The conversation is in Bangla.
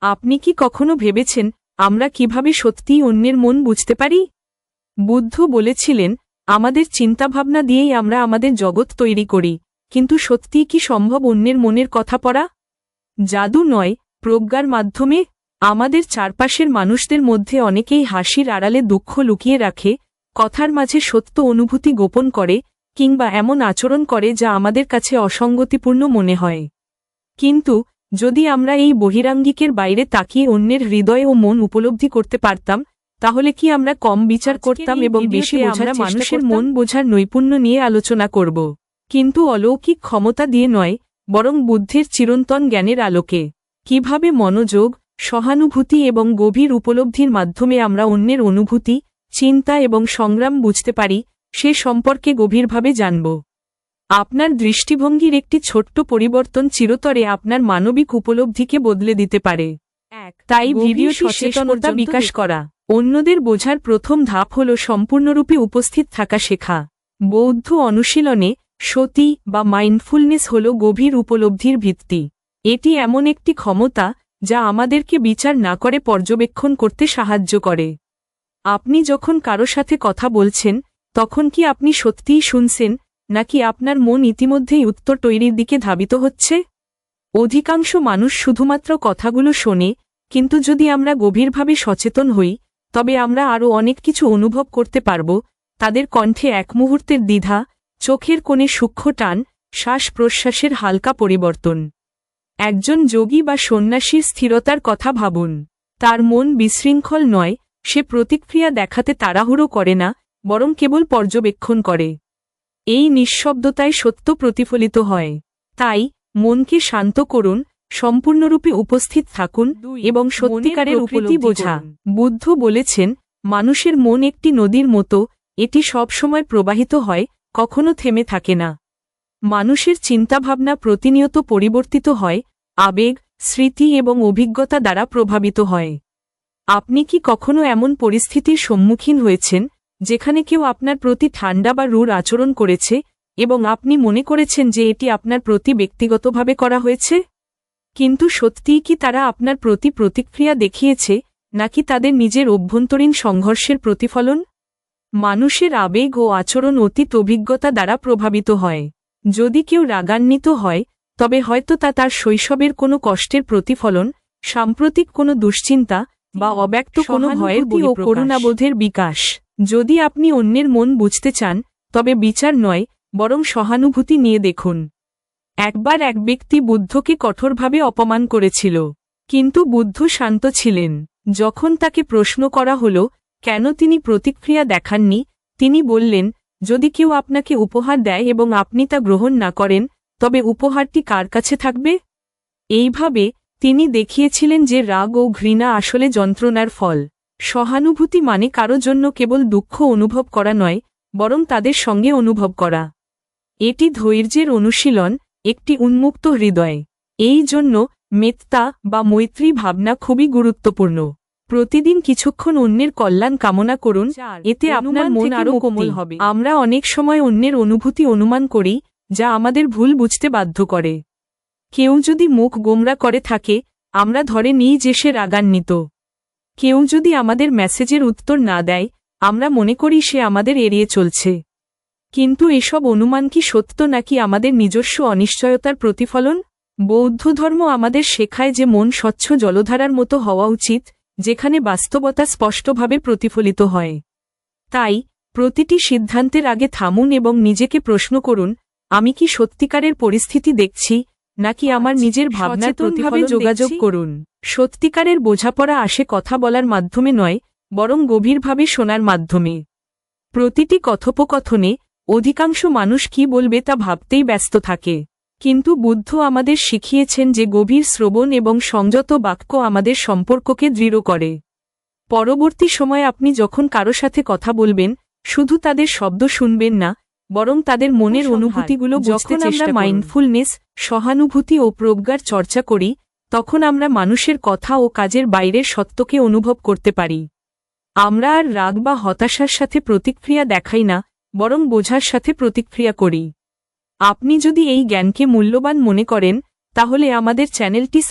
আপনি কি কখনো ভেবেছেন আমরা কিভাবে সত্যিই অন্যের মন বুঝতে পারি? বুদ্ধ বলেছিলেন, আমাদের চিন্তাভাবনা দিয়েই আমরা আমাদের জগৎ তৈরি করি, কিন্তু সত্যিই কি সম্ভব অন্যের মনের কথা পড়া? জাদু নয়, প্রজ্ঞার মাধ্যমে। আমাদের চারপাশের মানুষদের মধ্যে অনেকেই হাসির আড়ালে দুঃখ লুকিয়ে রাখে, কথার মাঝে সত্য অনুভূতি গোপন করে, কিংবা এমন আচরণ করে যা আমাদের কাছে অসঙ্গতিপূর্ণ মনে হয়। কিন্তু যদি আমরা এই বহিরাঙ্গিকের বাইরে তাকিয়ে অন্যের হৃদয় ও মন উপলব্ধি করতে পারতাম, তাহলে কি আমরা কম বিচার করতাম এবং বেশি বোঝার মানুষের মন বোঝার নৈপুণ্য নিয়ে আলোচনা করব। কিন্তু অলৌকিক ক্ষমতা দিয়ে নয়, বরং বুদ্ধের চিরন্তন জ্ঞানের আলোকে। কিভাবে মনোযোগ, সহানুভূতি এবং গভীর উপলব্ধির মাধ্যমে আমরা অন্যের অনুভূতি, চিন্তা এবং সংগ্রাম বুঝতে পারি, সে সম্পর্কে গভীরভাবে জানব। আপনার দৃষ্টিভঙ্গির একটি ছোট্ট পরিবর্তন চিরতরে আপনার মানবিক উপলব্ধিকে বদলে দিতে পারে। তাই ভিডিওটি সচেতনতা বিকাশ করা। অন্যদের বোঝার প্রথম ধাপ হল সম্পূর্ণরূপে উপস্থিত থাকা শেখা। বৌদ্ধ অনুশীলনে সতি বা মাইন্ডফুলনেস হল গভীর উপলব্ধির ভিত্তি। এটি এমন একটি ক্ষমতা যা আমাদেরকে বিচার না করে পর্যবেক্ষণ করতে সাহায্য করে। আপনি যখন কারো সাথে কথা বলছেন, তখন কি আপনি সত্যিই শুনছেন, নাকি আপনার মন ইতিমধ্যেই উত্তর তৈরির দিকে ধাবিত হচ্ছে? অধিকাংশ মানুষ শুধুমাত্র কথাগুলো শোনে, কিন্তু যদি আমরা গভীরভাবে সচেতন হই, তবে আমরা আরও অনেক কিছু অনুভব করতে পারব। তাদের কণ্ঠে এক মুহূর্তের দ্বিধা, চোখের কোণে সূক্ষ্ম টান, শ্বাস প্রশ্বাসের হালকা পরিবর্তন। একজন যোগী বা সন্ন্যাসীর স্থিরতার কথা ভাবুন। তার মন বিশৃঙ্খল নয়, সে প্রতিক্রিয়া দেখাতে তাড়াহুড়ো করে না, বরং কেবল পর্যবেক্ষণ করে। এই নিঃশব্দতায় সত্য প্রতিফলিত হয়। তাই মনকে শান্ত করুন, সম্পূর্ণরূপে উপস্থিত থাকুন এবং সত্যিকারের উপলব্ধি বোঝা। বুদ্ধ বলেছেন, মানুষের মন একটি নদীর মতো, এটি সবসময় প্রবাহিত হয়, কখনো থেমে থাকে না। মানুষের চিন্তাভাবনা প্রতিনিয়ত পরিবর্তিত হয়, আবেগ, স্মৃতি এবং অভিজ্ঞতা দ্বারা প্রভাবিত হয়। আপনি কি কখনো এমন পরিস্থিতির সম্মুখীন হয়েছেন, যেখানে কেউ আপনার প্রতি ঠান্ডা বা রূঢ় আচরণ করেছে, এবং আপনি মনে করেছেন যে এটি আপনার প্রতি ব্যক্তিগতভাবে করা হয়েছে? কিন্তু সত্যিই কি তারা আপনার প্রতি প্রতিক্রিয়া দেখিয়েছে, নাকি তাদের নিজের অভ্যন্তরীণ সংঘর্ষের প্রতিফলন? মানুষের আবেগ ও আচরণ অতীত অভিজ্ঞতা দ্বারা প্রভাবিত হয়। যদি কেউ রাগান্বিত হয়, তবে হয়তো তা তার শৈশবের কোনো কষ্টের প্রতিফলন, সাম্প্রতিক কোনো দুশ্চিন্তা, বা অব্যক্ত কোনো ভয়ের ও করুণাবোধের বিকাশ। যদি আপনি অন্যের মন বুঝতে চান, তবে বিচার নয়, বরং সহানুভূতি নিয়ে দেখুন। একবার এক ব্যক্তি বুদ্ধকে কঠোরভাবে অপমান করেছিল, কিন্তু বুদ্ধ শান্ত ছিলেন। যখন তাকে প্রশ্ন করা হল কেন তিনি প্রতিক্রিয়া দেখাননি, তিনি বললেন, যদি কেউ আপনাকে উপহার দেয় এবং আপনি তা গ্রহণ না করেন, তবে উপহারটি কার কাছে থাকবে? এইভাবে তিনি দেখিয়েছিলেন যে রাগ ও ঘৃণা আসলে যন্ত্রণার ফল। সহানুভূতি মানে কারো জন্য কেবল দুঃখ অনুভব করা নয়, বরং তাদের সঙ্গে অনুভব করা। এটি ধৈর্যের অনুশীলন, একটি উন্মুক্ত হৃদয়। এই জন্য মেত্তা বা মৈত্রী ভাবনা খুবই গুরুত্বপূর্ণ। প্রতিদিন কিছুক্ষণ অন্যের কল্যাণ কামনা করুন, এতে আপনার মন আরও কোমল হবে। আমরা অনেক সময় অন্যের অনুভূতি অনুমান করি, যা আমাদের ভুল বুঝতে বাধ্য করে। কেউ যদি মুখ গোমরা করে থাকে, আমরা ধরে নিই যে সে রাগান্বিত। কেউ যদি আমাদের মেসেজের উত্তর না দেয়, আমরা মনে করি সে আমাদের এড়িয়ে চলছে। কিন্তু এসব অনুমান কি সত্য নাকি আমাদের নিজস্ব অনিশ্চয়তার প্রতিফলন? বৌদ্ধ ধর্ম আমাদের শেখায় যে মন স্বচ্ছ জলধারার মতো হওয়া উচিত, যেখানে বাস্তবতা স্পষ্টভাবে প্রতিফলিত হয়। তাই প্রতিটি সিদ্ধান্তের আগে থামুন এবং নিজেকে প্রশ্ন করুন, আমি কি সত্যিকারের পরিস্থিতি দেখছি, নাকি আমার নিজের ভাবনার প্রতিফলন? যোগাযোগ করুন। সত্যিকারের বোঝাপড়া আসে কথা বলার মাধ্যমে নয়, বরং গভীরভাবে শোনার মাধ্যমে। প্রতিটি কথোপকথনে অধিকাংশ মানুষ কি বলবে তা ভাবতেই ব্যস্ত থাকে, কিন্তু বুদ্ধ আমাদের শিখিয়েছেন যে গভীর শ্রবণ এবং সংযত বাক্য আমাদের সম্পর্ককে দৃঢ় করে। পরবর্তী সময় আপনি যখন কারো সাথে কথা বলবেন, শুধু তাদের শব্দ শুনবেন না, বরং তাদের মনের অনুভূতিগুলো বুঝতে চেষ্টা করুন। যখন আমরা মাইন্ডফুলনেস, সহানুভূতি ও প্রজ্ঞার চর্চা করি, তখন আমরা মানুষের কথা ও কাজের বাইরের সত্যকে অনুভব করতে পারি। আমরা আর রাগ বা হতাশার সাথে প্রতিক্রিয়া দেখাই না, বরং বোঝার সাথে প্রতিক্রিয়া করি। আপনি যদি এই জ্ঞানকে মূল্যবান মনে করেন, তাহলে আমাদের চ্যানেলটি